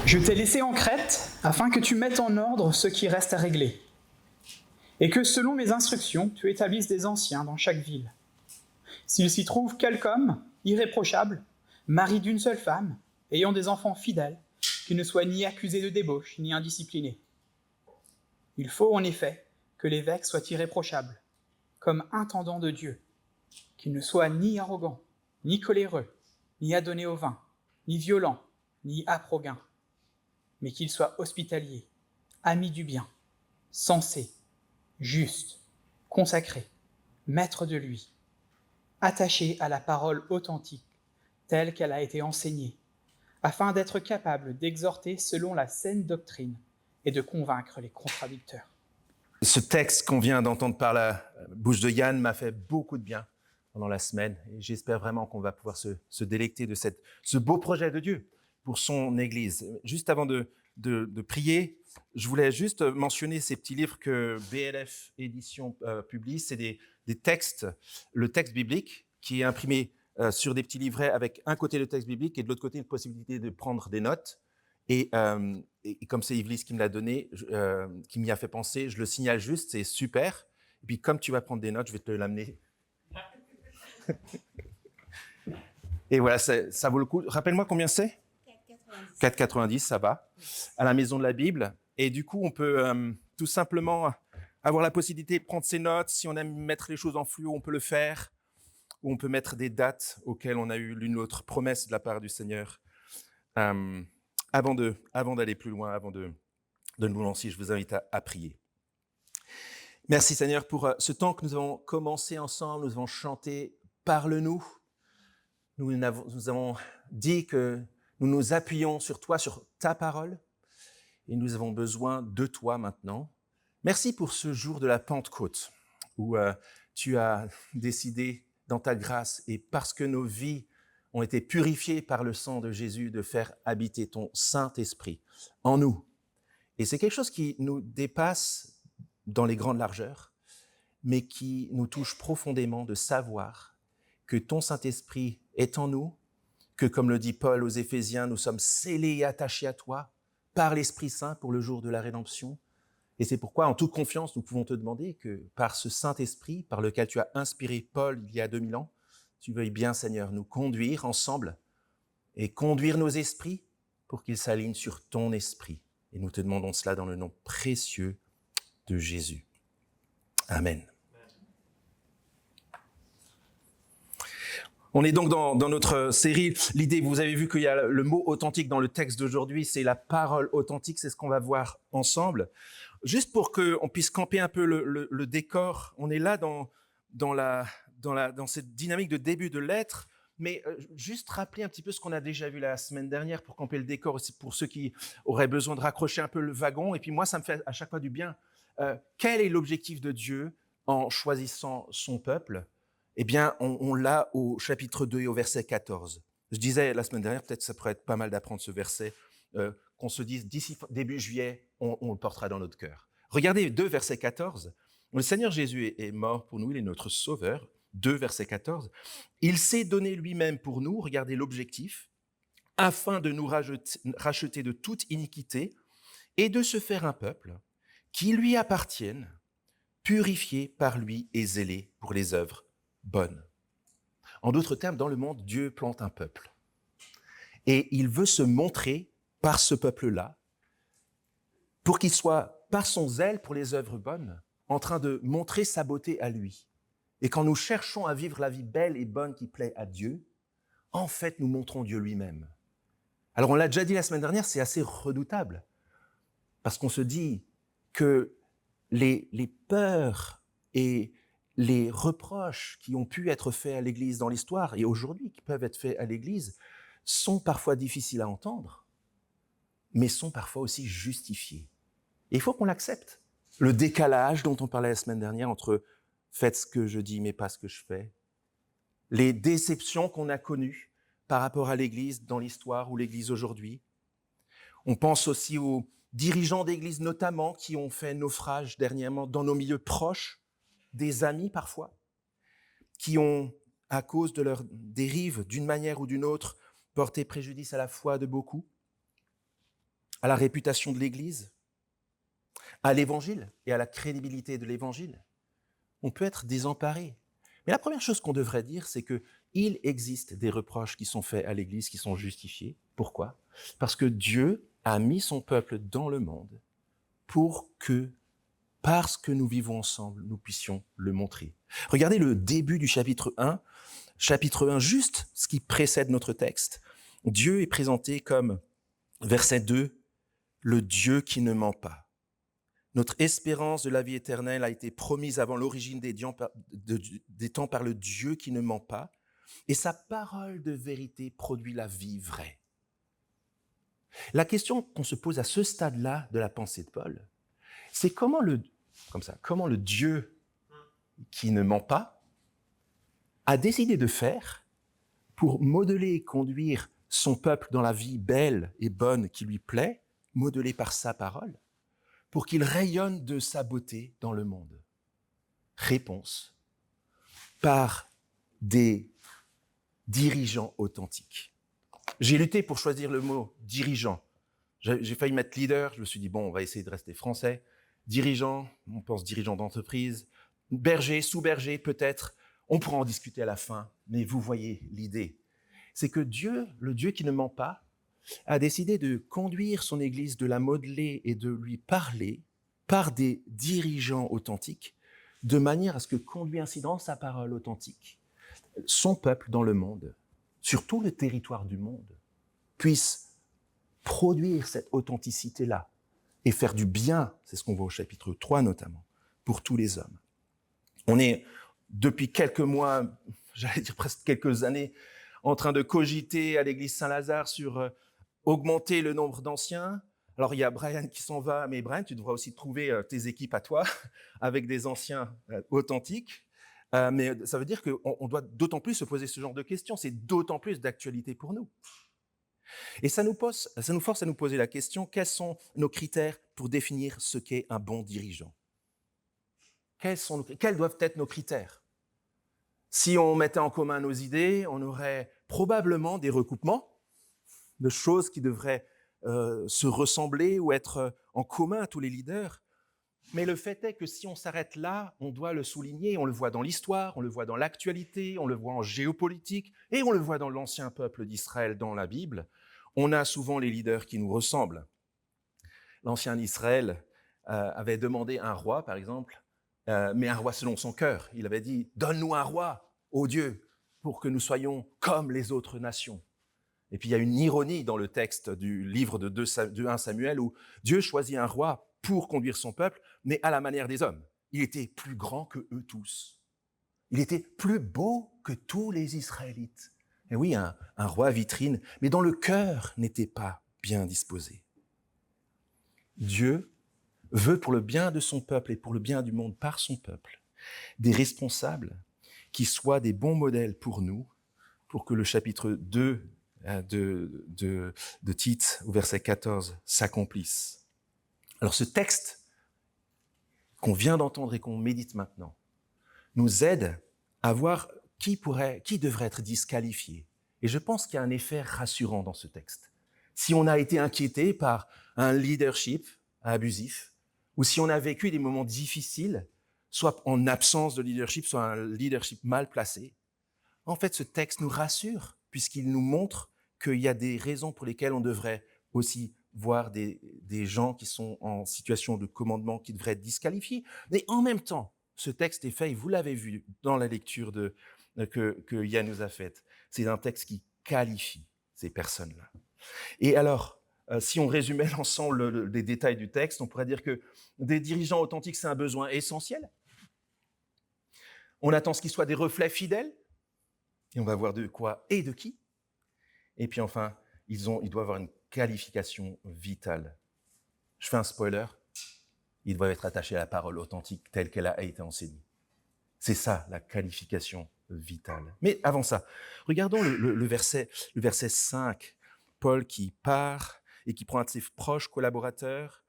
Je t'ai laissé en Crète afin que tu mettes en ordre ce qui reste à régler, et que selon mes instructions, tu établisses des anciens dans chaque ville. S'il s'y trouve quelque homme irréprochable, mari d'une seule femme, ayant des enfants fidèles, qui ne soit ni accusé de débauche, ni indiscipliné. Il faut en effet que l'évêque soit irréprochable, comme intendant de Dieu, qu'il ne soit ni arrogant, ni coléreux, ni adonné au vin, ni violent, ni âpre au gain, mais qu'il soit hospitalier, ami du bien, sensé, juste, consacré, maître de lui, attaché à la parole authentique, telle qu'elle a été enseignée, afin d'être capable d'exhorter selon la saine doctrine et de convaincre les contradicteurs. Ce texte qu'on vient d'entendre par la bouche de Yann m'a fait beaucoup de bien pendant la semaine et j'espère vraiment qu'on va pouvoir se délecter de ce beau projet de Dieu pour son Église. Juste avant de prier, je voulais juste mentionner ces petits livres que BLF Édition publie. C'est des textes, le texte biblique qui est imprimé sur des petits livrets avec un côté le texte biblique et de l'autre côté une possibilité de prendre des notes. Et comme c'est Yvelis qui me l'a donné, qui m'y a fait penser, je le signale juste, c'est super. Et puis comme tu vas prendre des notes, je vais te l'amener. Et voilà, ça vaut le coup. Rappelle-moi combien c'est ? 4,90, ça va. À la Maison de la Bible. Et du coup, on peut tout simplement avoir la possibilité de prendre ses notes. Si on aime mettre les choses en fluo, on peut le faire. Ou on peut mettre des dates auxquelles on a eu l'une ou l'autre promesse de la part du Seigneur. Avant d'aller plus loin, avant de nous lancer, je vous invite à prier. Merci Seigneur pour ce temps que nous avons commencé ensemble, nous avons chanté « Parle-nous ». Nous avons dit que nous nous appuyons sur toi, sur ta parole, et nous avons besoin de toi maintenant. Merci pour ce jour de la Pentecôte, où tu as décidé dans ta grâce, et parce que nos vies ont été purifiées par le sang de Jésus, de faire habiter ton Saint-Esprit en nous. Et c'est quelque chose qui nous dépasse dans les grandes largeurs, mais qui nous touche profondément de savoir que ton Saint-Esprit est en nous, que comme le dit Paul aux Éphésiens, nous sommes scellés et attachés à toi par l'Esprit Saint pour le jour de la rédemption. Et c'est pourquoi, en toute confiance, nous pouvons te demander que par ce Saint-Esprit, par lequel tu as inspiré Paul il y a 2000 ans, tu veuilles bien, Seigneur, nous conduire ensemble et conduire nos esprits pour qu'ils s'alignent sur ton esprit. Et nous te demandons cela dans le nom précieux de Jésus. Amen. On est donc dans notre série. L'idée, vous avez vu qu'il y a le mot authentique dans le texte d'aujourd'hui, c'est la parole authentique, c'est ce qu'on va voir ensemble. Juste pour qu'on puisse camper un peu le décor, on est là dans cette dynamique de début de lettre, mais juste rappeler un petit peu ce qu'on a déjà vu la semaine dernière pour camper le décor aussi pour ceux qui auraient besoin de raccrocher un peu le wagon. Et puis moi, ça me fait à chaque fois du bien. Quel est l'objectif de Dieu en choisissant son peuple ? Eh bien, on l'a au chapitre 2 et au verset 14. Je disais la semaine dernière, peut-être ça pourrait être pas mal d'apprendre ce verset, qu'on se dise d'ici début juillet, on le portera dans notre cœur. Regardez 2, verset 14. Le Seigneur Jésus est mort pour nous, il est notre sauveur. 2, verset 14. Il s'est donné lui-même pour nous, regardez l'objectif, afin de nous racheter de toute iniquité et de se faire un peuple qui lui appartienne, purifié par lui et zélé pour les œuvres bonnes. En d'autres termes, dans le monde, Dieu plante un peuple. Et il veut se montrer par ce peuple-là, pour qu'il soit, par son zèle pour les œuvres bonnes, en train de montrer sa beauté à lui. Et quand nous cherchons à vivre la vie belle et bonne qui plaît à Dieu, en fait, nous montrons Dieu lui-même. Alors, on l'a déjà dit la semaine dernière, c'est assez redoutable, parce qu'on se dit que les peurs et les reproches qui ont pu être faits à l'Église dans l'histoire, et aujourd'hui qui peuvent être faits à l'Église, sont parfois difficiles à entendre, mais sont parfois aussi justifiés. Et il faut qu'on l'accepte. Le décalage dont on parlait la semaine dernière entre « faites ce que je dis, mais pas ce que je fais », les déceptions qu'on a connues par rapport à l'Église dans l'histoire ou l'Église aujourd'hui. On pense aussi aux dirigeants d'Église notamment qui ont fait naufrage dernièrement dans nos milieux proches, des amis parfois, qui ont, à cause de leur dérive d'une manière ou d'une autre, porté préjudice à la foi de beaucoup. à la réputation de l'Église, à l'Évangile et à la crédibilité de l'Évangile. On peut être désemparé. Mais la première chose qu'on devrait dire, c'est qu'il existe des reproches qui sont faits à l'Église qui sont justifiés. Pourquoi? Parce que Dieu a mis son peuple dans le monde pour que, parce que nous vivons ensemble, nous puissions le montrer. Regardez le début du chapitre 1. Chapitre 1, juste ce qui précède notre texte. Dieu est présenté comme, verset 2, le Dieu qui ne ment pas. Notre espérance de la vie éternelle a été promise avant l'origine des temps par le Dieu qui ne ment pas, et sa parole de vérité produit la vie vraie. La question qu'on se pose à ce stade-là de la pensée de Paul, c'est comment le Dieu qui ne ment pas a décidé de faire pour modeler et conduire son peuple dans la vie belle et bonne qui lui plaît, modelée par sa parole, pour qu'il rayonne de sa beauté dans le monde. Réponse, par des dirigeants authentiques. J'ai lutté pour choisir le mot dirigeant. J'ai failli mettre leader, je me suis dit, bon, on va essayer de rester français. Dirigeant, on pense dirigeant d'entreprise. Berger, sous-berger, peut-être. On pourra en discuter à la fin, mais vous voyez l'idée. C'est que Dieu, le Dieu qui ne ment pas, a décidé de conduire son Église, de la modeler et de lui parler par des dirigeants authentiques, de manière à ce que conduit ainsi dans sa parole authentique, son peuple dans le monde, sur tout le territoire du monde, puisse produire cette authenticité-là et faire du bien, c'est ce qu'on voit au chapitre 3 notamment, pour tous les hommes. On est, depuis quelques mois, j'allais dire presque quelques années, en train de cogiter à l'église Saint-Lazare sur augmenter le nombre d'anciens. Alors, il y a Brian qui s'en va, mais Brian, tu devras aussi trouver tes équipes à toi, avec des anciens authentiques. Mais ça veut dire qu'on doit d'autant plus se poser ce genre de questions. C'est d'autant plus d'actualité pour nous. Et ça nous force à nous poser la question, quels sont nos critères pour définir ce qu'est un bon dirigeant? Quels doivent être nos critères? Si on mettait en commun nos idées, on aurait probablement des recoupements de choses qui devraient se ressembler ou être en commun à tous les leaders. Mais le fait est que si on s'arrête là, on doit le souligner, on le voit dans l'histoire, on le voit dans l'actualité, on le voit en géopolitique et on le voit dans l'ancien peuple d'Israël dans la Bible. On a souvent les leaders qui nous ressemblent. L'ancien Israël avait demandé un roi, par exemple, mais un roi selon son cœur. Il avait dit « Donne-nous un roi, ô Dieu, pour que nous soyons comme les autres nations. » Et puis il y a une ironie dans le texte du livre de 1 Samuel où Dieu choisit un roi pour conduire son peuple, mais à la manière des hommes. Il était plus grand que eux tous. Il était plus beau que tous les Israélites. Et oui, un roi vitrine, mais dont le cœur n'était pas bien disposé. Dieu veut pour le bien de son peuple et pour le bien du monde par son peuple, des responsables qui soient des bons modèles pour nous, pour que le chapitre 2 de Tite, au verset 14, s'accomplisse. Alors ce texte qu'on vient d'entendre et qu'on médite maintenant nous aide à voir qui devrait être disqualifié. Et je pense qu'il y a un effet rassurant dans ce texte. Si on a été inquiété par un leadership abusif, ou si on a vécu des moments difficiles, soit en absence de leadership, soit un leadership mal placé, en fait ce texte nous rassure, puisqu'il nous montre qu'il y a des raisons pour lesquelles on devrait aussi voir des gens qui sont en situation de commandement qui devraient être disqualifiés. Mais en même temps, ce texte est fait, et vous l'avez vu dans la lecture que Yann nous a faite, c'est un texte qui qualifie ces personnes-là. Et alors, si on résumait l'ensemble des détails du texte, on pourrait dire que des dirigeants authentiques, c'est un besoin essentiel. On attend ce qu'ils soient des reflets fidèles, et on va voir de quoi et de qui. Et puis enfin, ils doivent avoir une qualification vitale. Je fais un spoiler, ils doivent être attachés à la parole authentique telle qu'elle a été enseignée. C'est ça, la qualification vitale. Mais avant ça, regardons le verset 5. Paul qui part et qui prend un de ses proches collaborateurs,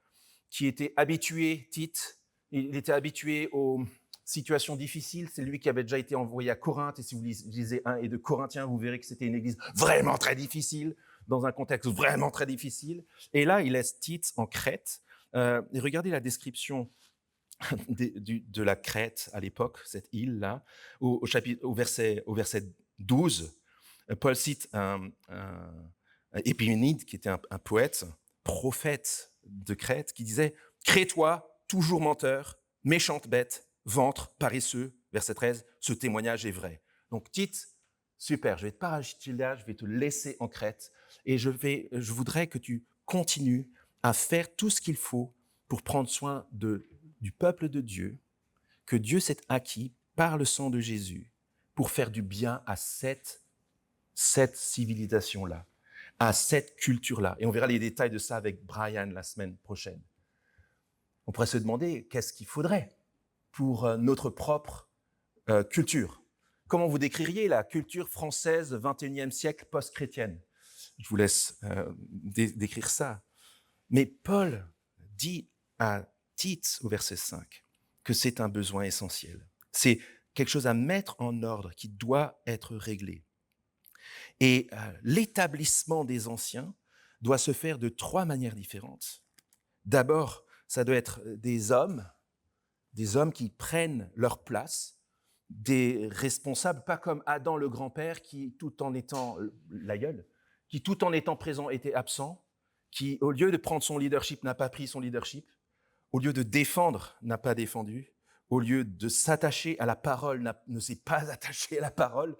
qui était habitué, Tite, il était habitué aux situations difficiles. C'est lui qui avait déjà été envoyé à Corinthe. Et si vous lisez 1 et 2 Corinthiens, vous verrez que c'était une église vraiment très difficile. dans un contexte vraiment très difficile. Et là, il laisse Tite en Crète. Et regardez la description de la Crète à l'époque, cette île-là, au verset 12. Paul cite un Épiménide, qui était un poète, prophète de Crète, qui disait « Crétois, toujours menteur, méchante bête, ventre, paresseux », verset 13, « ce témoignage est vrai ». Donc Tite, super, je vais te parachuter là, je vais te laisser en Crète, et je voudrais que tu continues à faire tout ce qu'il faut pour prendre soin du peuple de Dieu, que Dieu s'est acquis par le sang de Jésus, pour faire du bien à cette civilisation-là, à cette culture-là. Et on verra les détails de ça avec Brian la semaine prochaine. On pourrait se demander qu'est-ce qu'il faudrait pour notre propre culture. Comment vous décririez la culture française 21e siècle post-chrétienne? Je vous laisse décrire ça. Mais Paul dit à Tite au verset 5 que c'est un besoin essentiel. C'est quelque chose à mettre en ordre qui doit être réglé. Et l'établissement des anciens doit se faire de 3 manières différentes. D'abord, ça doit être des hommes qui prennent leur place, des responsables, pas comme Adam le grand-père qui, tout en étant qui tout en étant présent était absent, qui, au lieu de prendre son leadership, n'a pas pris son leadership, au lieu de défendre, n'a pas défendu, au lieu de s'attacher à la parole, ne s'est pas attaché à la parole.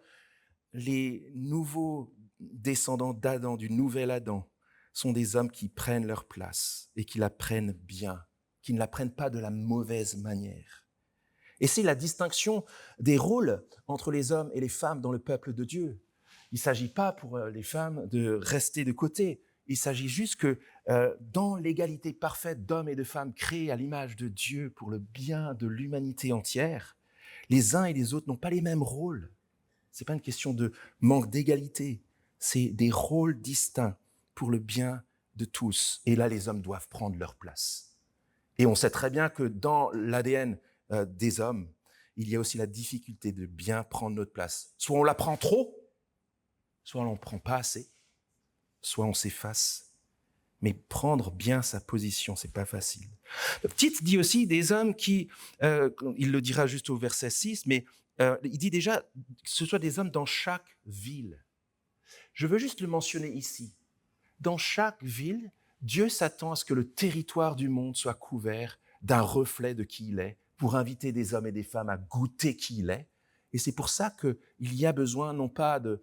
Les nouveaux descendants d'Adam, du nouvel Adam, sont des hommes qui prennent leur place et qui la prennent bien, qui ne la prennent pas de la mauvaise manière. Et c'est la distinction des rôles entre les hommes et les femmes dans le peuple de Dieu. Il ne s'agit pas pour les femmes de rester de côté. Il s'agit juste que dans l'égalité parfaite d'hommes et de femmes créés à l'image de Dieu pour le bien de l'humanité entière, les uns et les autres n'ont pas les mêmes rôles. Ce n'est pas une question de manque d'égalité, c'est des rôles distincts pour le bien de tous. Et là, les hommes doivent prendre leur place. Et on sait très bien que dans l'ADN des hommes, il y a aussi la difficulté de bien prendre notre place. Soit on la prend trop, soit on n'en prend pas assez, soit on s'efface. Mais prendre bien sa position, c'est pas facile. Tite dit aussi des hommes qui, il le dira juste au verset 6, mais il dit déjà que ce soit des hommes dans chaque ville. Je veux juste le mentionner ici. Dans chaque ville, Dieu s'attend à ce que le territoire du monde soit couvert d'un reflet de qui il est, pour inviter des hommes et des femmes à goûter qui il est. Et c'est pour ça qu'il y a besoin non pas de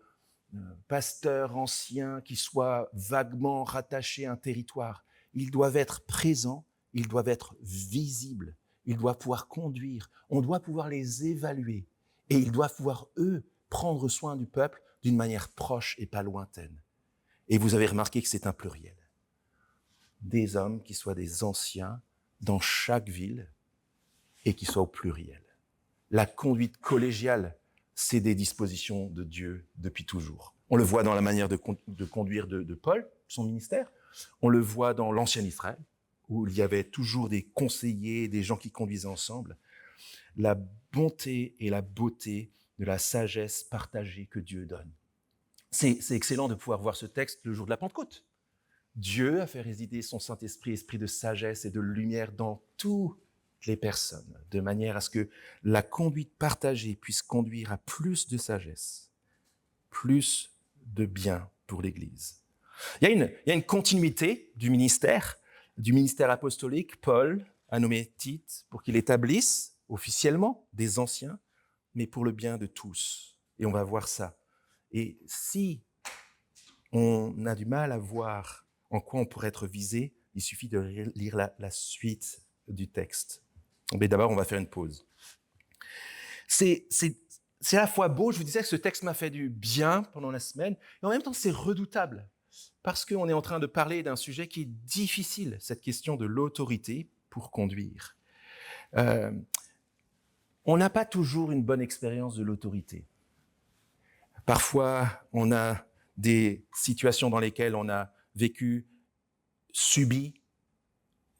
pasteurs anciens qui soient vaguement rattachés à un territoire. Ils doivent être présents, ils doivent être visibles, ils doivent pouvoir conduire, on doit pouvoir les évaluer et ils doivent pouvoir, eux, prendre soin du peuple d'une manière proche et pas lointaine. Et vous avez remarqué que c'est un pluriel. Des hommes qui soient des anciens dans chaque ville et qui soient au pluriel. La conduite collégiale, c'est des dispositions de Dieu depuis toujours. On le voit dans la manière de conduire de Paul, son ministère. On le voit dans l'Ancien Israël, où il y avait toujours des conseillers, des gens qui conduisaient ensemble. La bonté et la beauté de la sagesse partagée que Dieu donne. C'est excellent de pouvoir voir ce texte le jour de la Pentecôte. Dieu a fait résider son Saint-Esprit, esprit de sagesse et de lumière dans toutes les personnes, de manière à ce que la conduite partagée puisse conduire à plus de sagesse, plus de bien pour l'Église. Il y a une continuité du ministère apostolique. Paul a nommé Tite pour qu'il établisse officiellement des anciens, mais pour le bien de tous. Et on va voir ça. Et si on a du mal à voir en quoi on pourrait être visé, il suffit de lire la suite du texte. Mais d'abord, on va faire une pause. C'est à la fois beau, je vous disais que ce texte m'a fait du bien pendant la semaine, et en même temps, c'est redoutable, parce qu'on est en train de parler d'un sujet qui est difficile, cette question de l'autorité pour conduire. On n'a pas toujours une bonne expérience de l'autorité. Parfois, on a des situations dans lesquelles on a subi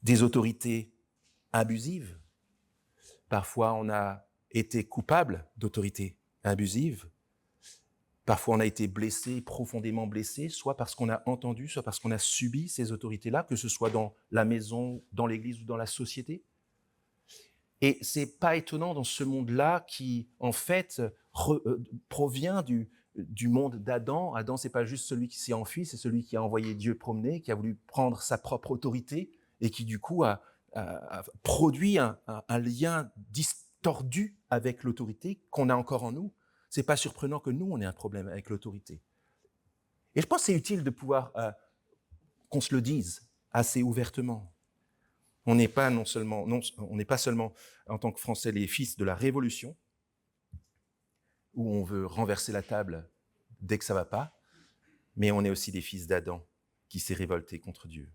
des autorités abusives. Parfois, on a été coupable d'autorités abusives. Parfois, on a été blessé, profondément blessé, soit parce qu'on a entendu, soit parce qu'on a subi ces autorités-là, que ce soit dans la maison, dans l'église ou dans la société. Et c'est pas étonnant dans ce monde-là qui, en fait, provient du monde d'Adam. Adam, c'est pas juste celui qui s'est enfui, c'est celui qui a envoyé Dieu promener, qui a voulu prendre sa propre autorité et qui, du coup, a produit un lien distordu avec l'autorité qu'on a encore en nous. C'est pas surprenant que nous, on ait un problème avec l'autorité. Et je pense que c'est utile de pouvoir qu'on se le dise assez ouvertement. On n'est pas seulement, en tant que Français, les fils de la Révolution, où on veut renverser la table dès que ça va pas, mais on est aussi des fils d'Adam qui s'est révolté contre Dieu.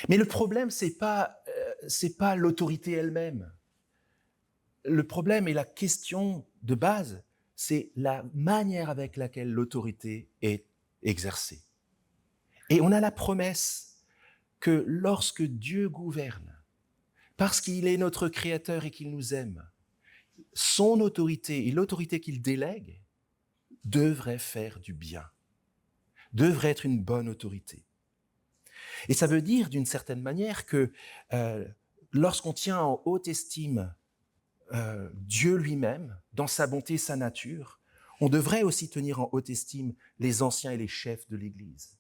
Mais le problème, c'est pas l'autorité elle-même. Le problème et la question de base, c'est la manière avec laquelle l'autorité est exercée. Et on a la promesse que lorsque Dieu gouverne, parce qu'il est notre Créateur et qu'il nous aime, son autorité et l'autorité qu'il délègue devraient faire du bien, devraient être une bonne autorité. Et ça veut dire d'une certaine manière que lorsqu'on tient en haute estime Dieu lui-même, dans sa bonté et sa nature, on devrait aussi tenir en haute estime les anciens et les chefs de l'Église.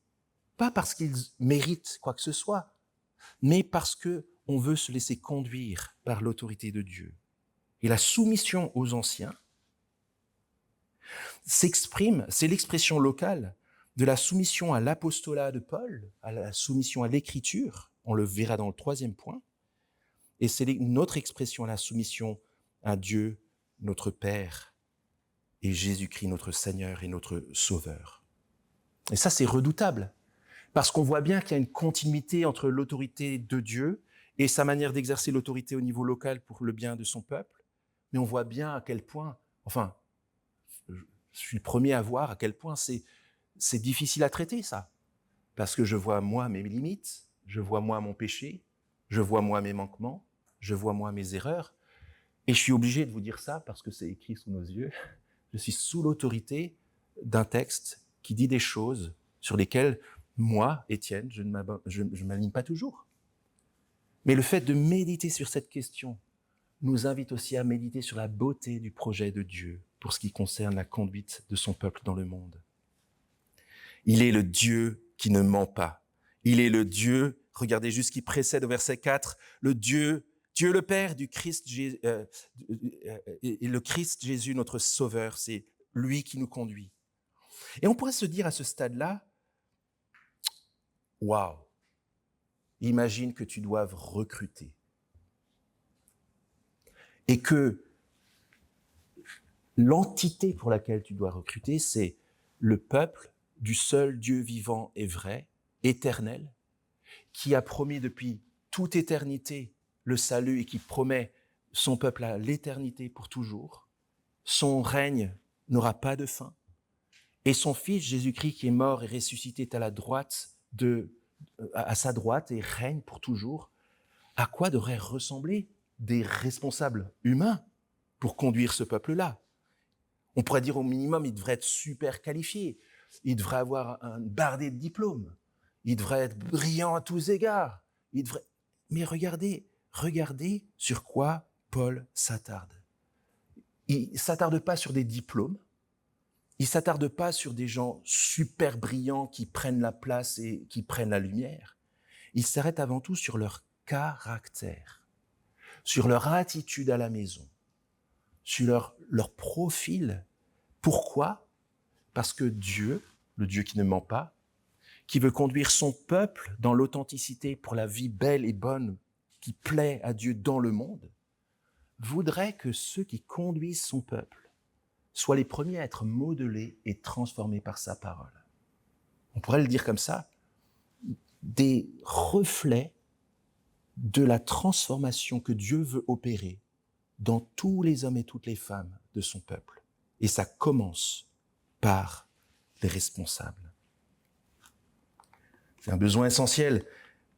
Pas parce qu'ils méritent quoi que ce soit, mais parce qu'on veut se laisser conduire par l'autorité de Dieu. Et la soumission aux anciens s'exprime, c'est l'expression locale de la soumission à l'apostolat de Paul, à la soumission à l'Écriture, on le verra dans le 3e point, et c'est une autre expression à la soumission à Dieu, notre Père, et Jésus-Christ, notre Seigneur et notre Sauveur. Et ça, c'est redoutable, parce qu'on voit bien qu'il y a une continuité entre l'autorité de Dieu et sa manière d'exercer l'autorité au niveau local pour le bien de son peuple, mais on voit bien à quel point, enfin, je suis le premier à voir à quel point c'est difficile à traiter, ça, parce que je vois, moi, mes limites, je vois, moi, mon péché, je vois, moi, mes manquements, je vois, moi, mes erreurs, et je suis obligé de vous dire ça parce que c'est écrit sous nos yeux. Je suis sous l'autorité d'un texte qui dit des choses sur lesquelles, moi, Étienne, je ne m'aligne pas toujours. Mais le fait de méditer sur cette question nous invite aussi à méditer sur la beauté du projet de Dieu pour ce qui concerne la conduite de son peuple dans le monde. Il est le Dieu qui ne ment pas. Il est le Dieu, regardez juste ce qui précède au verset 4, le Dieu le Père du Christ, et le Christ Jésus, notre Sauveur, c'est lui qui nous conduit. Et on pourrait se dire à ce stade-là, waouh, imagine que tu doives recruter. Et que l'entité pour laquelle tu dois recruter, c'est le peuple du seul Dieu vivant et vrai, éternel, qui a promis depuis toute éternité le salut et qui promet son peuple à l'éternité pour toujours. Son règne n'aura pas de fin. Et son Fils Jésus-Christ qui est mort et ressuscité est à sa droite et règne pour toujours. À quoi devraient ressembler des responsables humains pour conduire ce peuple-là? On pourrait dire au minimum, il devrait être super qualifié. Il devrait avoir un bardé de diplômes. Il devrait être brillant à tous égards. Mais regardez sur quoi Paul s'attarde. Il ne s'attarde pas sur des diplômes. Il ne s'attarde pas sur des gens super brillants qui prennent la place et qui prennent la lumière. Il s'arrête avant tout sur leur caractère, sur leur attitude à la maison, sur leur profil. Pourquoi ? Parce que Dieu, le Dieu qui ne ment pas, qui veut conduire son peuple dans l'authenticité pour la vie belle et bonne qui plaît à Dieu dans le monde, voudrait que ceux qui conduisent son peuple soient les premiers à être modelés et transformés par sa parole. On pourrait le dire comme ça, des reflets de la transformation que Dieu veut opérer dans tous les hommes et toutes les femmes de son peuple. Et ça commence par les responsables. C'est un besoin essentiel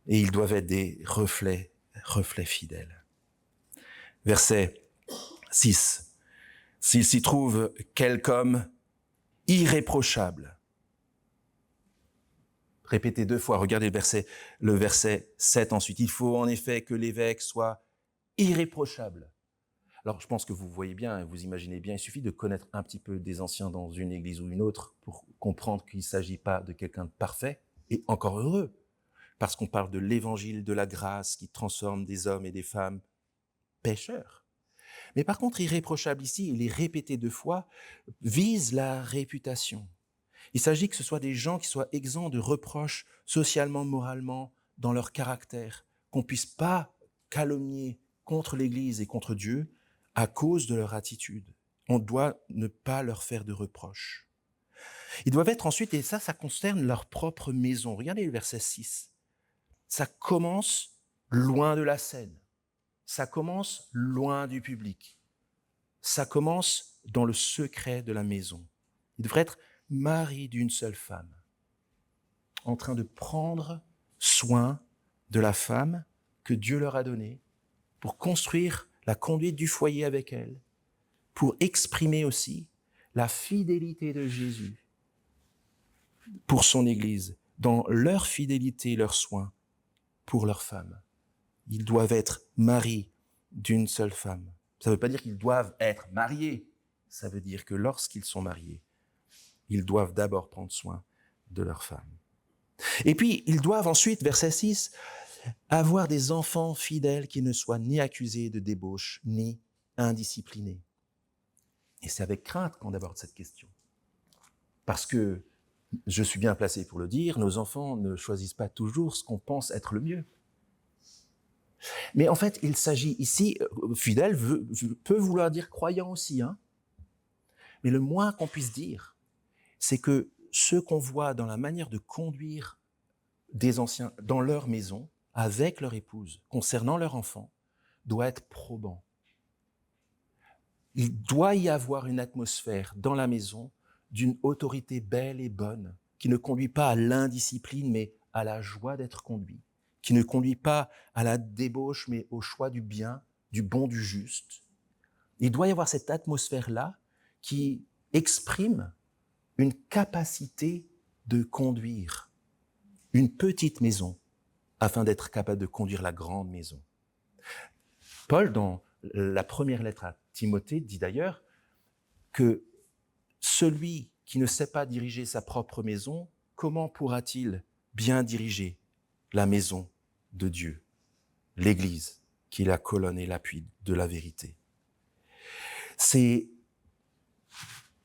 et ils doivent être des reflets fidèles. Verset 6. S'il s'y trouve quelque homme irréprochable. Répétez 2 fois, regardez le verset 7 ensuite. Il faut en effet que l'évêque soit irréprochable. Alors, je pense que vous voyez bien, vous imaginez bien, il suffit de connaître un petit peu des anciens dans une église ou une autre pour comprendre qu'il ne s'agit pas de quelqu'un de parfait, et encore heureux, parce qu'on parle de l'évangile de la grâce qui transforme des hommes et des femmes pécheurs. Mais par contre, irréprochable ici, il est répété 2 fois, vise la réputation. Il s'agit que ce soit des gens qui soient exempts de reproches socialement, moralement, dans leur caractère, qu'on ne puisse pas calomnier contre l'Église et contre Dieu à cause de leur attitude. On doit ne pas leur faire de reproches. Ils doivent être ensuite, et ça concerne leur propre maison. Regardez le verset 6. Ça commence loin de la scène. Ça commence loin du public. Ça commence dans le secret de la maison. Ils devraient être mari d'une seule femme, en train de prendre soin de la femme que Dieu leur a donnée pour construire la conduite du foyer avec elle, pour exprimer aussi la fidélité de Jésus pour son Église, dans leur fidélité et leur soin pour leur femme. Ils doivent être mari d'une seule femme. Ça ne veut pas dire qu'ils doivent être mariés. Ça veut dire que lorsqu'ils sont mariés, ils doivent d'abord prendre soin de leur femme. Et puis, ils doivent ensuite, verset 6, avoir des enfants fidèles qui ne soient ni accusés de débauche, ni indisciplinés. Et c'est avec crainte qu'on aborde cette question. Parce que, je suis bien placé pour le dire, nos enfants ne choisissent pas toujours ce qu'on pense être le mieux. Mais en fait, il s'agit ici, fidèle peut vouloir dire croyant aussi, hein. Mais le moins qu'on puisse dire, c'est que ce qu'on voit dans la manière de conduire des anciens dans leur maison, avec leur épouse, concernant leur enfant, doit être probant. Il doit y avoir une atmosphère dans la maison d'une autorité belle et bonne, qui ne conduit pas à l'indiscipline, mais à la joie d'être conduit, qui ne conduit pas à la débauche, mais au choix du bien, du bon, du juste. Il doit y avoir cette atmosphère-là qui exprime une capacité de conduire une petite maison afin d'être capable de conduire la grande maison. Paul, dans la première lettre à Timothée, dit d'ailleurs que celui qui ne sait pas diriger sa propre maison, comment pourra-t-il bien diriger la maison de Dieu, l'Église, qui est la colonne et l'appui de la vérité? C'est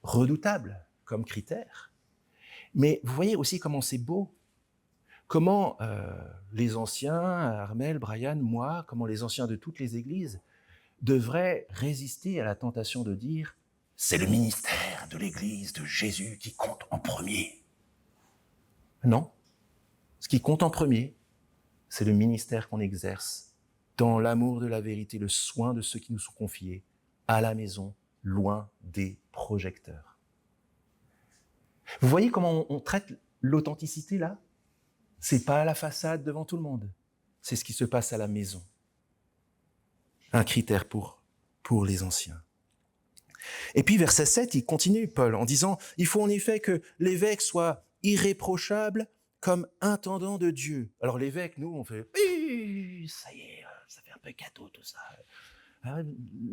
redoutable comme critère, mais vous voyez aussi comment c'est beau, comment les anciens, Armel, Brian, moi, comment les anciens de toutes les églises devraient résister à la tentation de dire « c'est le ministère de l'Église de Jésus qui compte en premier ». Non, ce qui compte en premier, c'est le ministère qu'on exerce dans l'amour de la vérité, le soin de ceux qui nous sont confiés à la maison, loin des projecteurs. Vous voyez comment on traite l'authenticité là? C'est pas à la façade devant tout le monde, c'est ce qui se passe à la maison. Un critère pour les anciens. Et puis verset 7, il continue, Paul, en disant « Il faut en effet que l'évêque soit irréprochable comme intendant de Dieu. » Alors l'évêque, nous, on fait « Oui, ça y est, ça fait un peu catho tout ça. »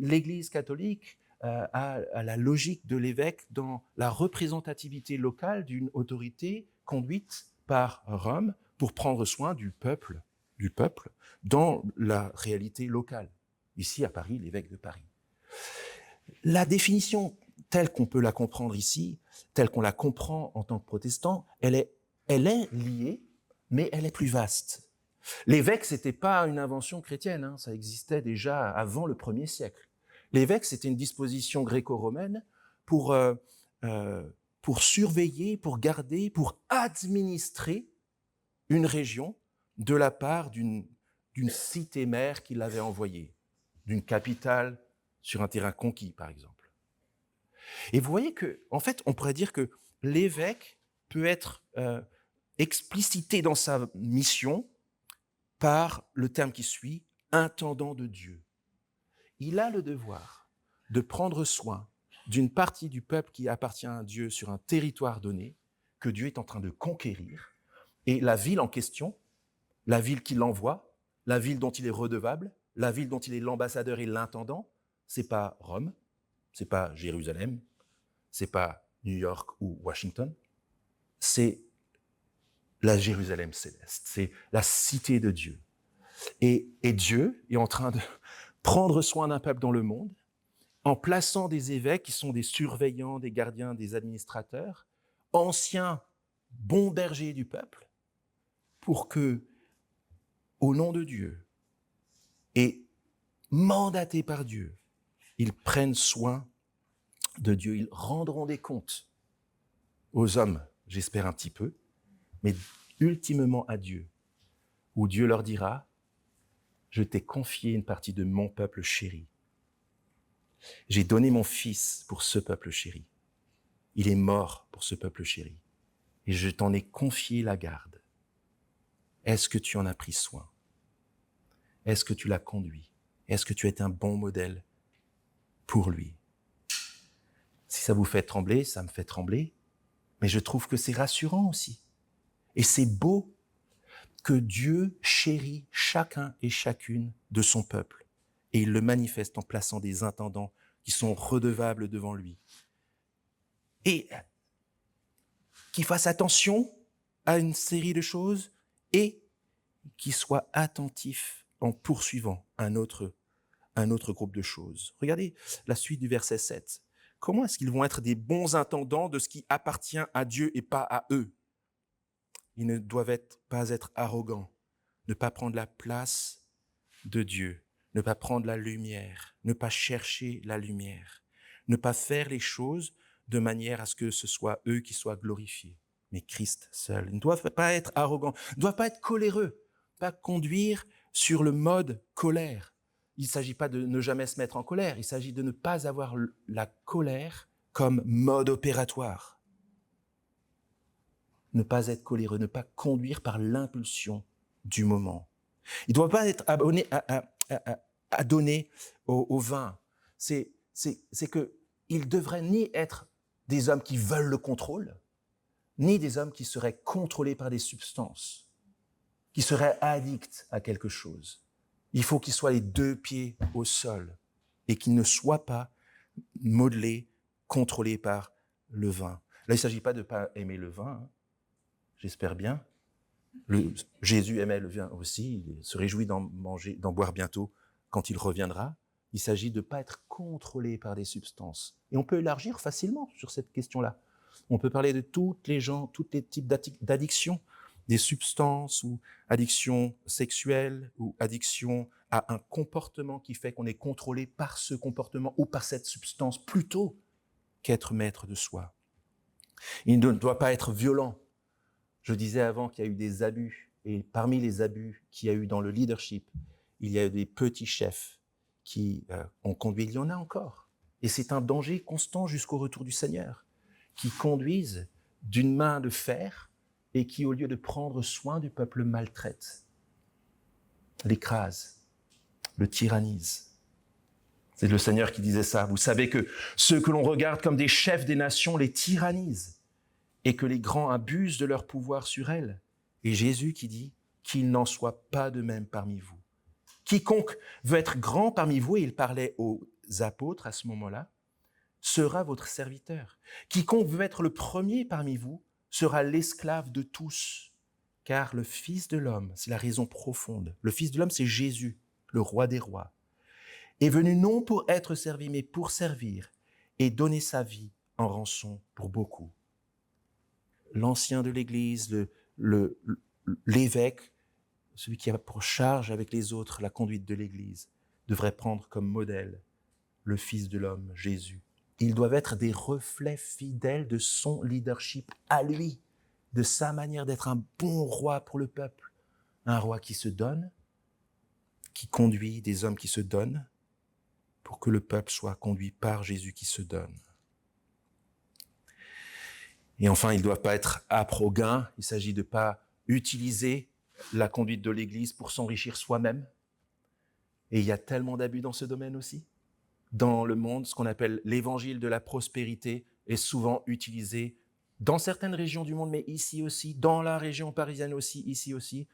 L'Église catholique a la logique de l'évêque dans la représentativité locale d'une autorité conduite par Rome pour prendre soin du peuple dans la réalité locale. Ici, à Paris, l'évêque de Paris. La définition telle qu'on peut la comprendre ici, telle qu'on la comprend en tant que protestant, elle est liée, mais elle est plus vaste. L'évêque, c'était pas une invention chrétienne, hein, ça existait déjà avant le 1er siècle. L'évêque, c'était une disposition gréco-romaine pour surveiller, pour garder, pour administrer une région de la part d'une cité-mère qui l'avait envoyée, d'une capitale sur un terrain conquis, par exemple. Et vous voyez que, en fait, on pourrait dire que l'évêque peut être explicité dans sa mission par le terme qui suit, intendant de Dieu. Il a le devoir de prendre soin d'une partie du peuple qui appartient à Dieu sur un territoire donné, que Dieu est en train de conquérir. Et la ville en question, la ville qui l'envoie, la ville dont il est redevable, la ville dont il est l'ambassadeur et l'intendant, c'est pas Rome, c'est pas Jérusalem, c'est pas New York ou Washington, c'est la Jérusalem céleste, c'est la cité de Dieu. Et Dieu est en train de prendre soin d'un peuple dans le monde, en plaçant des évêques qui sont des surveillants, des gardiens, des administrateurs, anciens bons bergers du peuple, pour que, au nom de Dieu, et mandatés par Dieu, ils prennent soin de Dieu. Ils rendront des comptes aux hommes, j'espère un petit peu, mais ultimement à Dieu, où Dieu leur dira, je t'ai confié une partie de mon peuple chéri. J'ai donné mon fils pour ce peuple chéri. Il est mort pour ce peuple chéri. Et je t'en ai confié la garde. Est-ce que tu en as pris soin? Est-ce que tu l'as conduit? Est-ce que tu es un bon modèle pour lui? Si ça vous fait trembler, ça me fait trembler. Mais je trouve que c'est rassurant aussi. Et c'est beau que Dieu chérit chacun et chacune de son peuple. Et il le manifeste en plaçant des intendants qui sont redevables devant lui. Et qu'il fasse attention à une série de choses et qu'il soit attentif en poursuivant un autre groupe de choses. Regardez la suite du verset 7. Comment est-ce qu'ils vont être des bons intendants de ce qui appartient à Dieu et pas à eux? Ils ne doivent pas être arrogants, ne pas prendre la place de Dieu, ne pas prendre la lumière, ne pas chercher la lumière, ne pas faire les choses de manière à ce que ce soit eux qui soient glorifiés, mais Christ seul. Ils ne doivent pas être arrogants, ils ne doivent pas être coléreux, pas conduire sur le mode colère. Il ne s'agit pas de ne jamais se mettre en colère, il s'agit de ne pas avoir la colère comme mode opératoire. Ne pas être coléreux, ne pas conduire par l'impulsion du moment. Il ne doit pas être abonné à donner au vin. C'est qu'ils devraient ni être des hommes qui veulent le contrôle, ni des hommes qui seraient contrôlés par des substances, qui seraient addicts à quelque chose. Il faut qu'ils soient les deux pieds au sol et qu'ils ne soient pas modelés, contrôlés par le vin. Là, il ne s'agit pas de ne pas aimer le vin, hein. J'espère bien. Jésus aimait le vin aussi, il se réjouit d'en boire bientôt quand il reviendra. Il s'agit de ne pas être contrôlé par des substances. Et on peut élargir facilement sur cette question-là. On peut parler de tous les types d'addictions, des substances ou addictions sexuelles ou addictions à un comportement qui fait qu'on est contrôlé par ce comportement ou par cette substance plutôt qu'être maître de soi. Il ne doit pas être violent. Je disais avant qu'il y a eu des abus, et parmi les abus qu'il y a eu dans le leadership, il y a eu des petits chefs qui ont conduit, il y en a encore. Et c'est un danger constant jusqu'au retour du Seigneur, qui conduisent d'une main de fer et qui, au lieu de prendre soin du peuple, maltraitent, l'écrasent, le tyrannisent. C'est le Seigneur qui disait ça. Vous savez que ceux que l'on regarde comme des chefs des nations les tyrannisent, et que les grands abusent de leur pouvoir sur elles. Et Jésus qui dit qu'il n'en soit pas de même parmi vous. Quiconque veut être grand parmi vous, et il parlait aux apôtres à ce moment-là, sera votre serviteur. Quiconque veut être le premier parmi vous sera l'esclave de tous. Car le Fils de l'homme, c'est la raison profonde. Le Fils de l'homme, c'est Jésus, le roi des rois, est venu non pour être servi, mais pour servir et donner sa vie en rançon pour beaucoup. L'ancien de l'Église, l'évêque, celui qui a pour charge avec les autres la conduite de l'Église, devrait prendre comme modèle le Fils de l'homme, Jésus. Ils doivent être des reflets fidèles de son leadership à lui, de sa manière d'être un bon roi pour le peuple. Un roi qui se donne, qui conduit des hommes qui se donnent, pour que le peuple soit conduit par Jésus qui se donne. Et enfin, ils ne doivent pas être âpres au gain. Il s'agit de ne pas utiliser la conduite de l'Église pour s'enrichir soi-même. Et il y a tellement d'abus dans ce domaine aussi. dans le monde, ce qu'on appelle l'évangile de la prospérité, est souvent utilisé dans certaines régions du monde, mais ici aussi, dans la région parisienne aussi, ici aussi,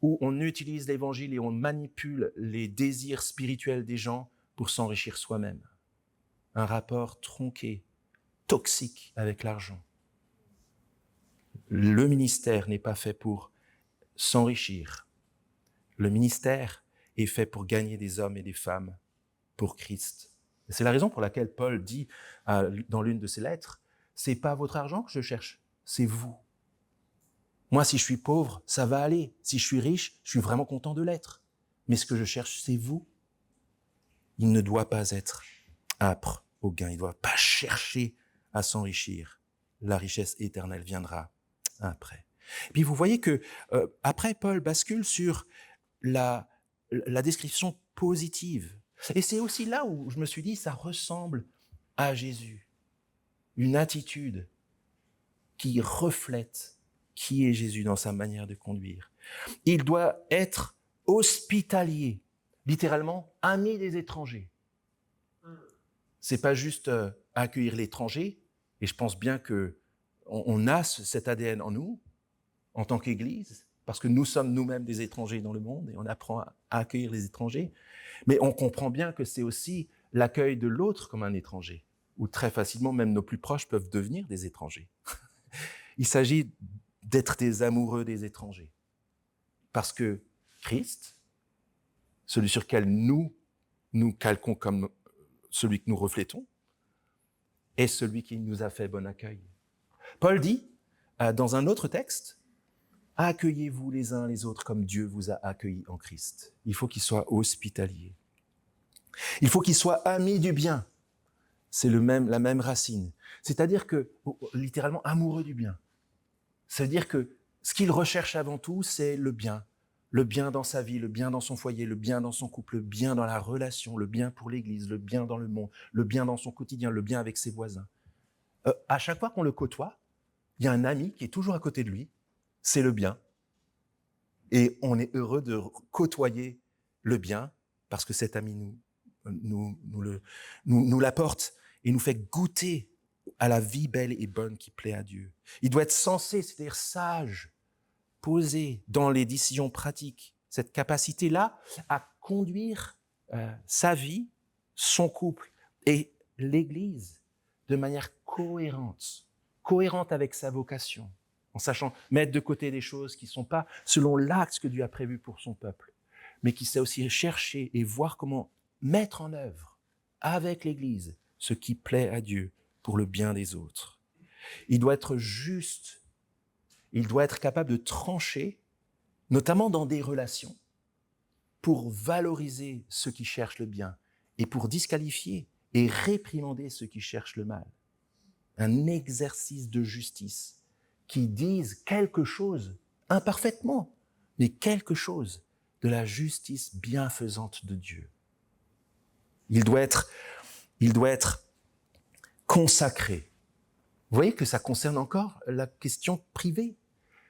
où on utilise l'évangile et on manipule les désirs spirituels des gens pour s'enrichir soi-même. Un rapport tronqué, toxique avec l'argent. Le ministère n'est pas fait pour s'enrichir. Le ministère est fait pour gagner des hommes et des femmes pour Christ. Et c'est la raison pour laquelle Paul dit dans l'une de ses lettres, c'est pas votre argent que je cherche, c'est vous. Moi, si je suis pauvre, ça va aller. Si je suis riche, je suis vraiment content de l'être. Mais ce que je cherche, c'est vous. Il ne doit pas être âpre au gain. Il ne doit pas chercher à s'enrichir. La richesse éternelle viendra après. Et puis vous voyez que après, Paul bascule sur la description positive. Et c'est aussi là où je me suis dit, ça ressemble à Jésus. Une attitude qui reflète qui est Jésus dans sa manière de conduire. Il doit être hospitalier, littéralement ami des étrangers. C'est pas juste accueillir l'étranger, et je pense bien que on a cet ADN en nous, en tant qu'Église, parce que nous sommes nous-mêmes des étrangers dans le monde, et on apprend à accueillir les étrangers, mais on comprend bien que c'est aussi l'accueil de l'autre comme un étranger, où très facilement, même nos plus proches peuvent devenir des étrangers. Il s'agit d'être des amoureux des étrangers. Parce que Christ, celui sur lequel nous calquons comme celui que nous reflétons, est celui qui nous a fait bon accueil. Paul dit, dans un autre texte, « Accueillez-vous les uns les autres comme Dieu vous a accueillis en Christ. » Il faut qu'il soit hospitalier. Il faut qu'il soit ami du bien. C'est la même racine. C'est-à-dire que, littéralement, amoureux du bien. C'est-à-dire que ce qu'il recherche avant tout, c'est le bien dans sa vie, le bien dans son foyer, le bien dans son couple, le bien dans la relation, le bien pour l'Église, le bien dans le monde, le bien dans son quotidien, le bien avec ses voisins. À chaque fois qu'on le côtoie, il y a un ami qui est toujours à côté de lui, c'est le bien. Et on est heureux de côtoyer le bien parce que cet ami nous l'apporte et nous fait goûter à la vie belle et bonne qui plaît à Dieu. Il doit être sensé, c'est-à-dire sage, posé dans les décisions pratiques. Cette capacité-là à conduire sa vie, son couple et l'Église de manière cohérente avec sa vocation, en sachant mettre de côté des choses qui ne sont pas selon l'axe que Dieu a prévu pour son peuple, mais qui sait aussi chercher et voir comment mettre en œuvre avec l'Église ce qui plaît à Dieu pour le bien des autres. Il doit être juste, il doit être capable de trancher, notamment dans des relations, pour valoriser ceux qui cherchent le bien et pour disqualifier et réprimander ceux qui cherchent le mal. Un exercice de justice qui dise quelque chose, imparfaitement, mais quelque chose de la justice bienfaisante de Dieu. Il doit être consacré. Vous voyez que ça concerne encore la question privée.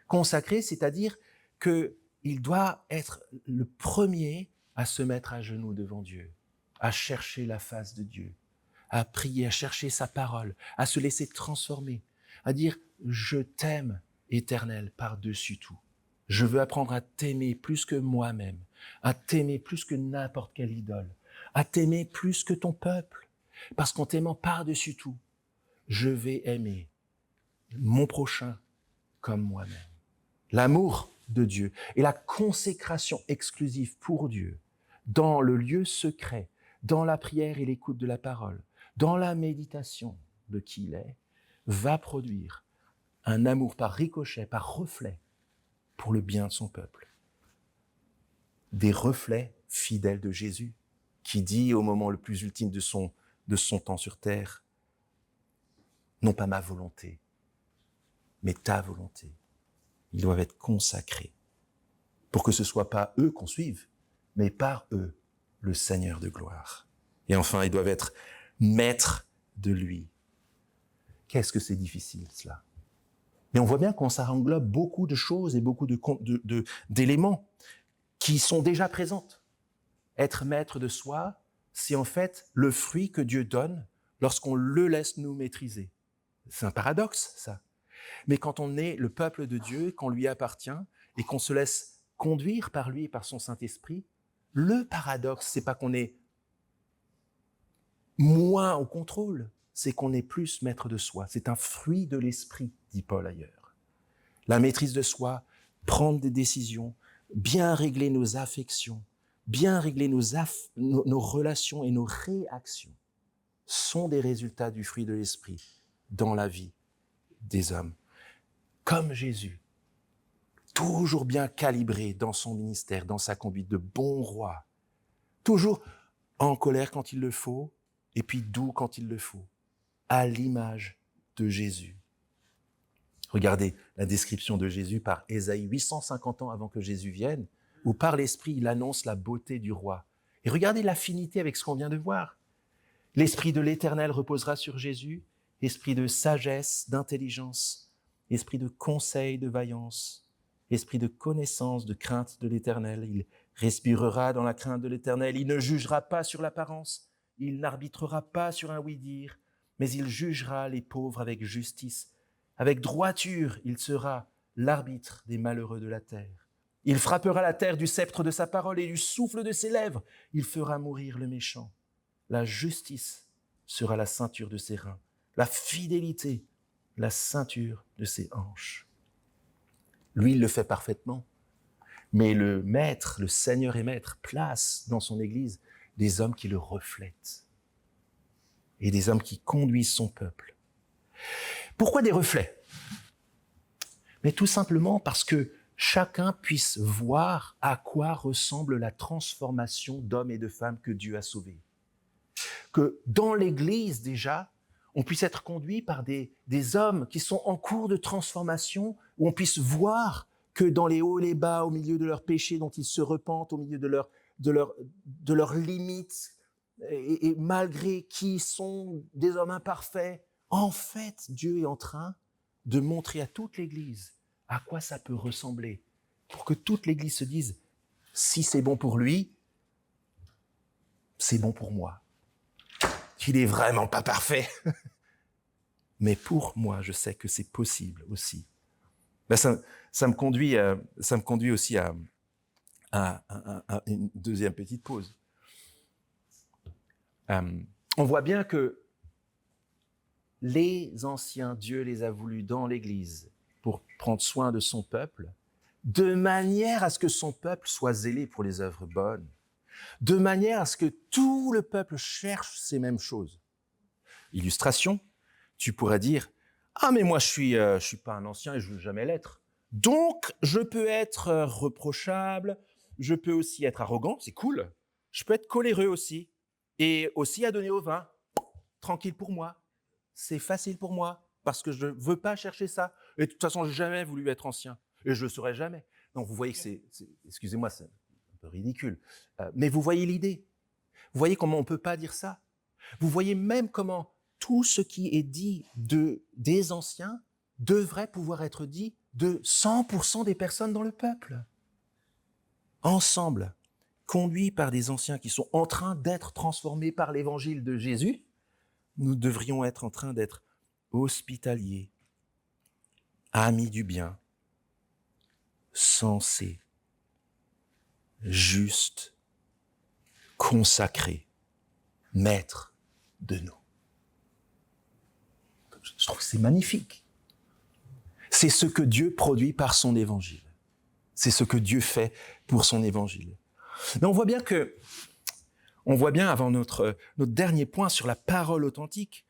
Consacré, c'est-à-dire qu'il doit être le premier à se mettre à genoux devant Dieu, à chercher la face de Dieu, à prier, à chercher sa parole, à se laisser transformer, à dire « Je t'aime, Éternel, par-dessus tout. Je veux apprendre à t'aimer plus que moi-même, à t'aimer plus que n'importe quelle idole, à t'aimer plus que ton peuple, parce qu'en t'aimant par-dessus tout, je vais aimer mon prochain comme moi-même. » L'amour de Dieu et la consécration exclusive pour Dieu dans le lieu secret, dans la prière et l'écoute de la parole, dans la méditation de qui il est, va produire un amour par ricochet, par reflet, pour le bien de son peuple. Des reflets fidèles de Jésus, qui dit au moment le plus ultime de son temps sur terre, non pas ma volonté, mais ta volonté. Ils doivent être consacrés pour que ce ne soit pas eux qu'on suive, mais par eux, le Seigneur de gloire. Et enfin, ils doivent être maîtres de lui. Qu'est-ce que c'est difficile, cela? Mais on voit bien qu'on s'englobe beaucoup de choses et beaucoup d'éléments qui sont déjà présentes. Être maître de soi, c'est en fait le fruit que Dieu donne lorsqu'on le laisse nous maîtriser. C'est un paradoxe, ça. Mais quand on est le peuple de Dieu, qu'on lui appartient et qu'on se laisse conduire par lui et par son Saint-Esprit, le paradoxe, c'est pas qu'on est moins au contrôle, c'est qu'on est plus maître de soi. C'est un fruit de l'esprit, dit Paul ailleurs. La maîtrise de soi, prendre des décisions, bien régler nos affections, bien régler nos relations et nos réactions sont des résultats du fruit de l'esprit dans la vie des hommes. Comme Jésus, toujours bien calibré dans son ministère, dans sa conduite de bon roi, toujours en colère quand il le faut, et puis doux quand il le faut, à l'image de Jésus. Regardez la description de Jésus par Ésaïe, 850 ans avant que Jésus vienne, où par l'Esprit, il annonce la beauté du roi. Et regardez l'affinité avec ce qu'on vient de voir. L'Esprit de l'Éternel reposera sur Jésus, esprit de sagesse, d'intelligence, esprit de conseil, de vaillance, esprit de connaissance, de crainte de l'Éternel. Il respirera dans la crainte de l'Éternel, il ne jugera pas sur l'apparence, il n'arbitrera pas sur un oui-dire, mais il jugera les pauvres avec justice. Avec droiture, il sera l'arbitre des malheureux de la terre. Il frappera la terre du sceptre de sa parole et du souffle de ses lèvres. Il fera mourir le méchant. La justice sera la ceinture de ses reins. La fidélité, la ceinture de ses hanches. Lui, il le fait parfaitement. Mais le Maître, le Seigneur et Maître, place dans son Église des hommes qui le reflètent et des hommes qui conduisent son peuple. Pourquoi des reflets? Mais tout simplement parce que chacun puisse voir à quoi ressemble la transformation d'hommes et de femmes que Dieu a sauvés. Que dans l'Église déjà, on puisse être conduit par des hommes qui sont en cours de transformation, où on puisse voir que dans les hauts et les bas, au milieu de leurs péchés dont ils se repentent, au milieu de leurs limites, et malgré qui sont des hommes imparfaits, en fait, Dieu est en train de montrer à toute l'Église à quoi ça peut ressembler, pour que toute l'Église se dise, si c'est bon pour lui, c'est bon pour moi. Il est vraiment pas parfait. Mais pour moi, je sais que c'est possible aussi. Ben ça me conduit aussi à une deuxième petite pause. On voit bien que les anciens, Dieu les a voulus dans l'Église pour prendre soin de son peuple, de manière à ce que son peuple soit zélé pour les œuvres bonnes, de manière à ce que tout le peuple cherche ces mêmes choses. Illustration, tu pourrais dire « Ah, mais moi, je suis pas un ancien et je veux jamais l'être. Donc, je peux être reprochable, je peux aussi être arrogant, c'est cool. Je peux être coléreux aussi, et aussi à donner au vin. Tranquille pour moi. C'est facile pour moi, parce que je ne veux pas chercher ça. Et de toute façon, je n'ai jamais voulu être ancien, et je ne le serai jamais. » Donc, vous voyez que excusez-moi, c'est un peu ridicule, mais vous voyez l'idée. Vous voyez comment on ne peut pas dire ça. Vous voyez même comment tout ce qui est dit des anciens devrait pouvoir être dit de 100% des personnes dans le peuple. Ensemble, conduits par des anciens qui sont en train d'être transformés par l'évangile de Jésus, nous devrions être en train d'être hospitaliers, amis du bien, sensés, justes, consacrés, maîtres de nous. Je trouve que c'est magnifique. C'est ce que Dieu produit par son évangile. C'est ce que Dieu fait pour son évangile. Mais on voit bien avant notre dernier point sur la parole authentique,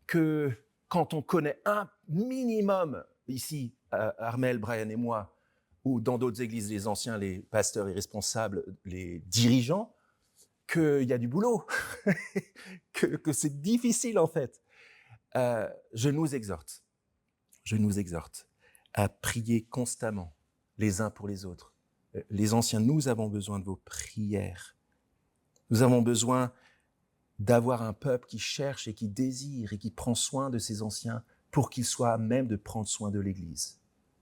que quand on connaît un minimum, ici, Armel, Brian et moi, ou dans d'autres églises, les anciens, les pasteurs, les responsables, les dirigeants, qu'il y a du boulot, que c'est difficile en fait. Je nous exhorte à prier constamment les uns pour les autres. Les anciens, nous avons besoin de vos prières. Nous avons besoin d'avoir un peuple qui cherche et qui désire et qui prend soin de ses anciens pour qu'ils soient à même de prendre soin de l'Église.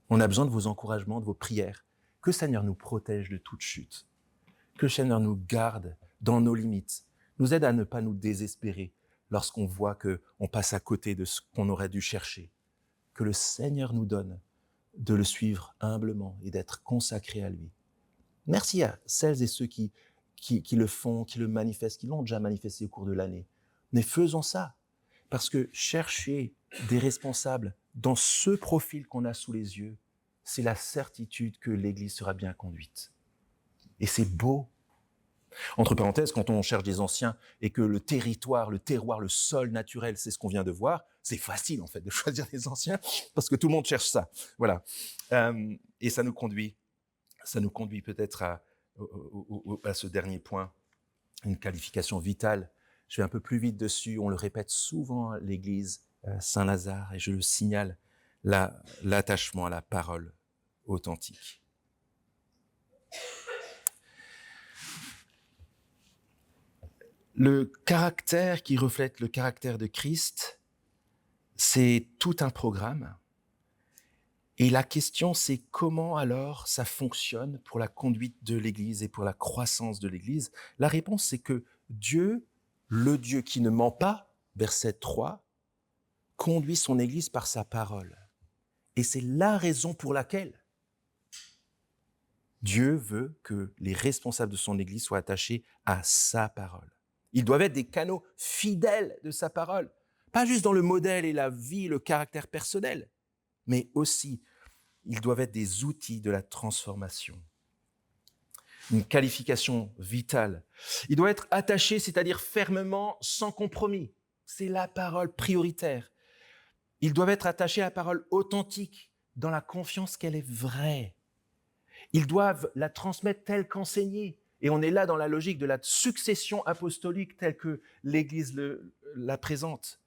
On a besoin de vos encouragements, de vos prières. Que le Seigneur nous protège de toute chute. Que le Seigneur nous garde dans nos limites, nous aide à ne pas nous désespérer lorsqu'on voit qu'on passe à côté de ce qu'on aurait dû chercher. Que le Seigneur nous donne de le suivre humblement et d'être consacrés à lui. Merci à celles et ceux qui le font, qui le manifestent, qui l'ont déjà manifesté au cours de l'année. Mais faisons ça, parce que chercher des responsables dans ce profil qu'on a sous les yeux, c'est la certitude que l'Église sera bien conduite. Et c'est beau. Entre parenthèses, quand on cherche des anciens et que le territoire, le terroir, le sol naturel, c'est ce qu'on vient de voir, c'est facile en fait de choisir des anciens parce que tout le monde cherche ça. Voilà. Et ça nous conduit peut-être à ce dernier point, une qualification vitale. Je vais un peu plus vite dessus, on le répète souvent à l'Église Saint-Lazare et je le signale, l'attachement à la parole authentique. Le caractère qui reflète le caractère de Christ, c'est tout un programme. Et la question, c'est comment alors ça fonctionne pour la conduite de l'Église et pour la croissance de l'Église? La réponse, c'est que Dieu, le Dieu qui ne ment pas, verset 3, conduit son Église par sa parole. Et c'est la raison pour laquelle Dieu veut que les responsables de son Église soient attachés à sa parole. Ils doivent être des canaux fidèles de sa parole, pas juste dans le modèle et la vie, le caractère personnel, mais aussi, ils doivent être des outils de la transformation. Une qualification vitale. Ils doivent être attachés, c'est-à-dire fermement, sans compromis. C'est la parole prioritaire. Ils doivent être attachés à la parole authentique, dans la confiance qu'elle est vraie. Ils doivent la transmettre telle qu'enseignée. Et on est là dans la logique de la succession apostolique telle que l'Église la présente.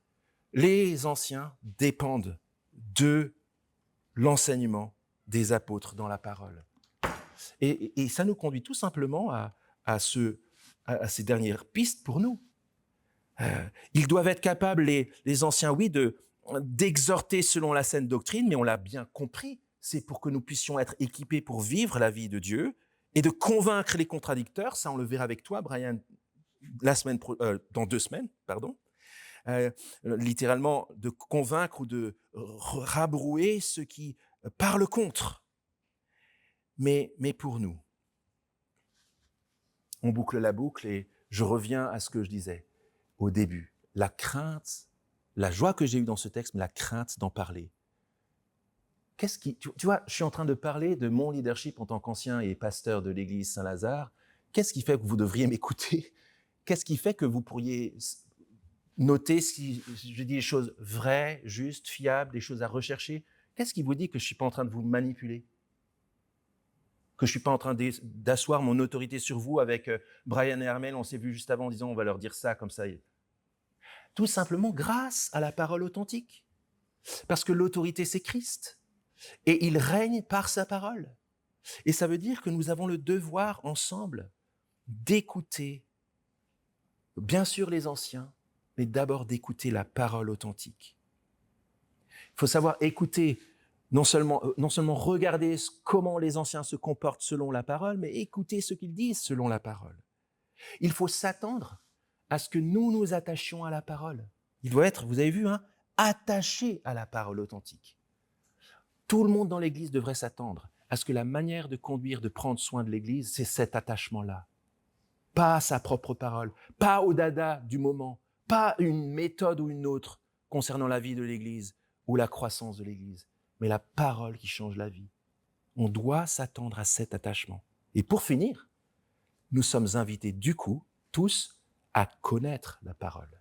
Les anciens dépendent de l'enseignement des apôtres dans la parole. Et ça nous conduit tout simplement à ces dernières pistes pour nous. Ils doivent être capables, les anciens, oui, d'exhorter selon la saine doctrine, mais on l'a bien compris, c'est pour que nous puissions être équipés pour vivre la vie de Dieu et de convaincre les contradicteurs. Ça, on le verra avec toi, Brian, dans 2 semaines, pardon. Littéralement, de convaincre ou de rabrouer ceux qui parlent contre. Mais pour nous, on boucle la boucle et je reviens à ce que je disais au début. La crainte, la joie que j'ai eue dans ce texte, mais la crainte d'en parler. Tu vois, je suis en train de parler de mon leadership en tant qu'ancien et pasteur de l'église Saint-Lazare. Qu'est-ce qui fait que vous devriez m'écouter? Qu'est-ce qui fait que vous pourriez noter si je dis des choses vraies, justes, fiables, des choses à rechercher? Qu'est-ce qui vous dit que je ne suis pas en train de vous manipuler? Que je ne suis pas en train d'asseoir mon autorité sur vous avec Brian et Armel, on s'est vu juste avant en disant on va leur dire ça comme ça. Tout simplement grâce à la parole authentique. Parce que l'autorité, c'est Christ. Et il règne par sa parole. Et ça veut dire que nous avons le devoir ensemble d'écouter, bien sûr les anciens, mais d'abord d'écouter la parole authentique. Il faut savoir écouter, non seulement regarder comment les anciens se comportent selon la parole, mais écouter ce qu'ils disent selon la parole. Il faut s'attendre à ce que nous nous attachions à la parole. Il doit être, vous avez vu, attaché à la parole authentique. Tout le monde dans l'Église devrait s'attendre à ce que la manière de conduire, de prendre soin de l'Église, c'est cet attachement-là. Pas à sa propre parole, pas au dada du moment, pas une méthode ou une autre concernant la vie de l'Église ou la croissance de l'Église, mais la parole qui change la vie. On doit s'attendre à cet attachement. Et pour finir, nous sommes invités du coup, tous, à connaître la parole.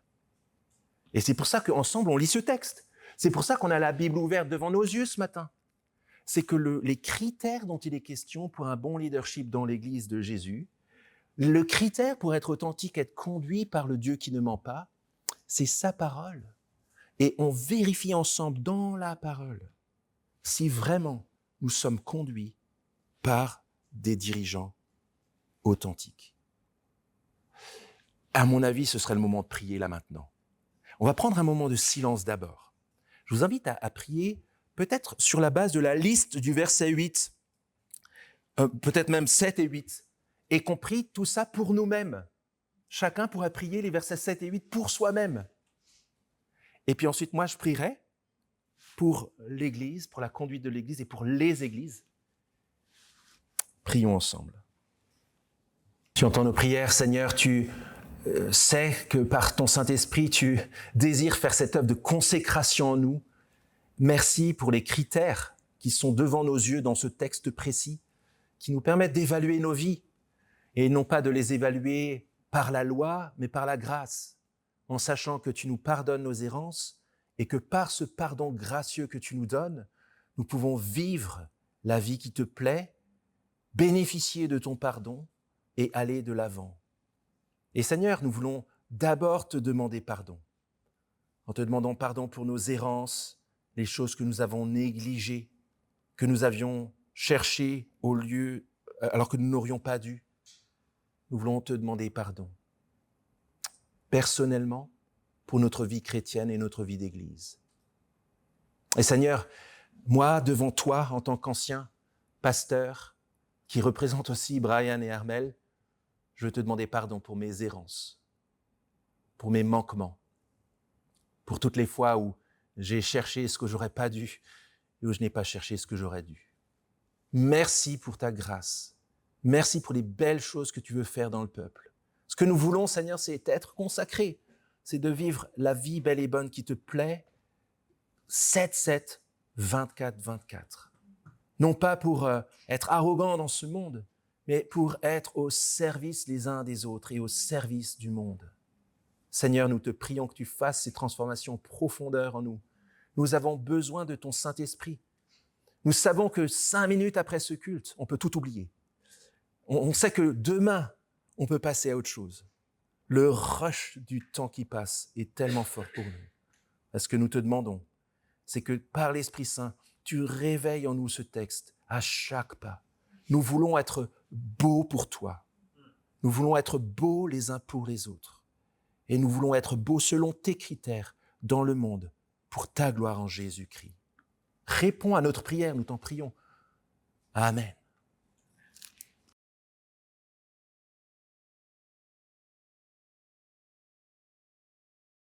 Et c'est pour ça qu'ensemble, on lit ce texte. C'est pour ça qu'on a la Bible ouverte devant nos yeux ce matin. C'est que les critères dont il est question pour un bon leadership dans l'Église de Jésus, le critère pour être authentique, être conduit par le Dieu qui ne ment pas, c'est sa parole. Et on vérifie ensemble dans la parole si vraiment nous sommes conduits par des dirigeants authentiques. À mon avis, ce serait le moment de prier là maintenant. On va prendre un moment de silence d'abord. Je vous invite à prier peut-être sur la base de la liste du verset 8, peut-être même 7 et 8, et compris tout ça pour nous-mêmes. Chacun pourra prier les versets 7 et 8 pour soi-même. Et puis ensuite, moi, je prierai pour l'Église, pour la conduite de l'Église et pour les Églises. Prions ensemble. Tu entends nos prières, Seigneur, tu sais que par ton Saint-Esprit, tu désires faire cette œuvre de consécration en nous. Merci pour les critères qui sont devant nos yeux dans ce texte précis, qui nous permettent d'évaluer nos vies, et non pas de les évaluer par la loi, mais par la grâce, en sachant que tu nous pardonnes nos errances et que par ce pardon gracieux que tu nous donnes, nous pouvons vivre la vie qui te plaît, bénéficier de ton pardon et aller de l'avant. Et Seigneur, nous voulons d'abord te demander pardon, en te demandant pardon pour nos errances, les choses que nous avons négligées, que nous avions cherchées au lieu, alors que nous n'aurions pas dû. Nous voulons te demander pardon, personnellement, pour notre vie chrétienne et notre vie d'Église. Et Seigneur, moi, devant toi, en tant qu'ancien pasteur, qui représente aussi Brian et Armel, je veux te demander pardon pour mes errances, pour mes manquements, pour toutes les fois où j'ai cherché ce que j'aurais pas dû et où je n'ai pas cherché ce que j'aurais dû. Merci pour ta grâce. Merci pour les belles choses que tu veux faire dans le peuple. Ce que nous voulons, Seigneur, c'est être consacrés. C'est de vivre la vie belle et bonne qui te plaît, 7-7, 24-24. Non pas pour être arrogant dans ce monde, mais pour être au service les uns des autres et au service du monde. Seigneur, nous te prions que tu fasses ces transformations profondeurs en nous. Nous avons besoin de ton Saint-Esprit. Nous savons que 5 minutes après ce culte, on peut tout oublier. On sait que demain, on peut passer à autre chose. Le rush du temps qui passe est tellement fort pour nous. Ce que nous te demandons, c'est que par l'Esprit Saint, tu réveilles en nous ce texte à chaque pas. Nous voulons être beaux pour toi. Nous voulons être beaux les uns pour les autres. Et nous voulons être beaux selon tes critères dans le monde pour ta gloire en Jésus-Christ. Réponds à notre prière, nous t'en prions. Amen.